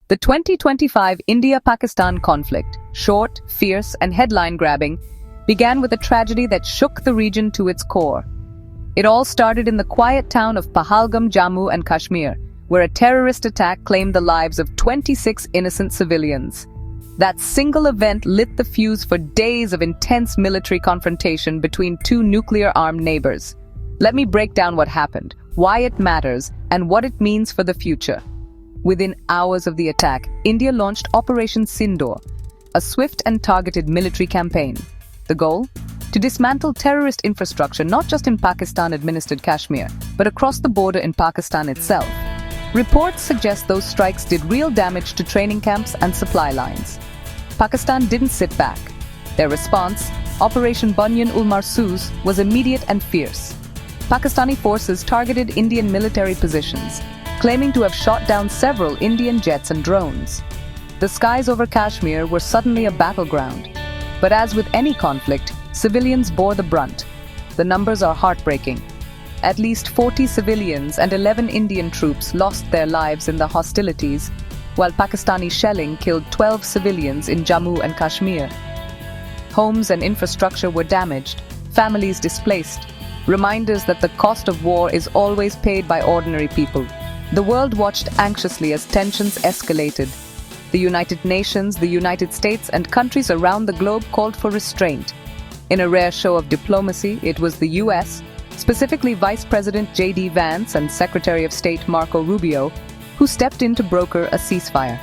The 2025 India-Pakistan conflict, short, fierce, and headline-grabbing, began with a tragedy that shook the region to its core. It all started in the quiet town of Pahalgam, Jammu and Kashmir, where a terrorist attack claimed the lives of 26 innocent civilians. That single event lit the fuse for days of intense military confrontation between two nuclear-armed neighbors. Let me break down what happened, why it matters, and what it means for the future. Within hours of the attack, India launched Operation Sindoor, a swift and targeted military campaign. The goal? To dismantle terrorist infrastructure not just in Pakistan-administered Kashmir, but across the border in Pakistan itself. Reports suggest those strikes did real damage to training camps and supply lines. Pakistan didn't sit back. Their response, Operation Banyan-ul-Marsoos, was immediate and fierce. Pakistani forces targeted Indian military positions, claiming to have shot down several Indian jets and drones. The skies over Kashmir were suddenly a battleground. But as with any conflict, civilians bore the brunt. The numbers are heartbreaking. At least 40 civilians and 11 Indian troops lost their lives in the hostilities, while Pakistani shelling killed 12 civilians in Jammu and Kashmir. Homes and infrastructure were damaged, families displaced, reminders that the cost of war is always paid by ordinary people. The world watched anxiously as tensions escalated. The United Nations, the United States, and countries around the globe called for restraint. In a rare show of diplomacy, it was the US, specifically Vice President J.D. Vance and Secretary of State Marco Rubio, who stepped in to broker a ceasefire.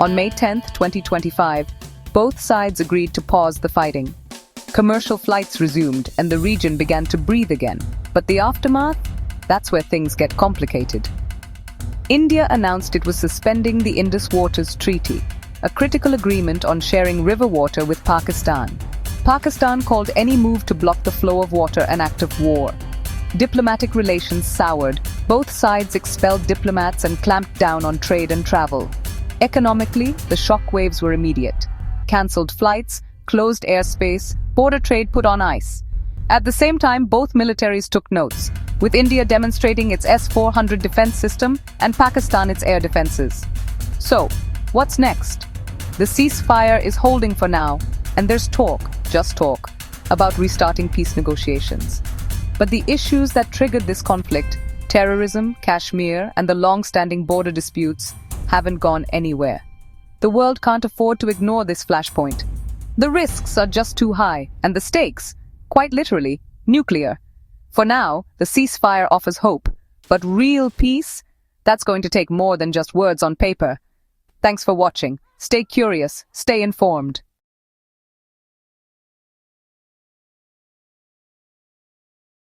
On May 10, 2025, both sides agreed to pause the fighting. Commercial flights resumed and the region began to breathe again. But the aftermath? That's where things get complicated. India announced it was suspending the Indus Waters Treaty, a critical agreement on sharing river water with Pakistan. Pakistan called any move to block the flow of water an act of war. Diplomatic relations soured. Both sides expelled diplomats and clamped down on trade and travel. Economically, the shockwaves were immediate. Cancelled flights, closed airspace, border trade put on ice. At the same time, both militaries took notes, with India demonstrating its S-400 defense system and Pakistan its air defenses. So, what's next? The ceasefire is holding for now, and there's talk, just talk, about restarting peace negotiations. But the issues that triggered this conflict, terrorism, Kashmir, and the long-standing border disputes, haven't gone anywhere. The world can't afford to ignore this flashpoint. The risks are just too high, and the stakes, quite literally, nuclear. For now, the ceasefire offers hope, but real peace? That's going to take more than just words on paper. Thanks for watching. Stay curious, stay informed.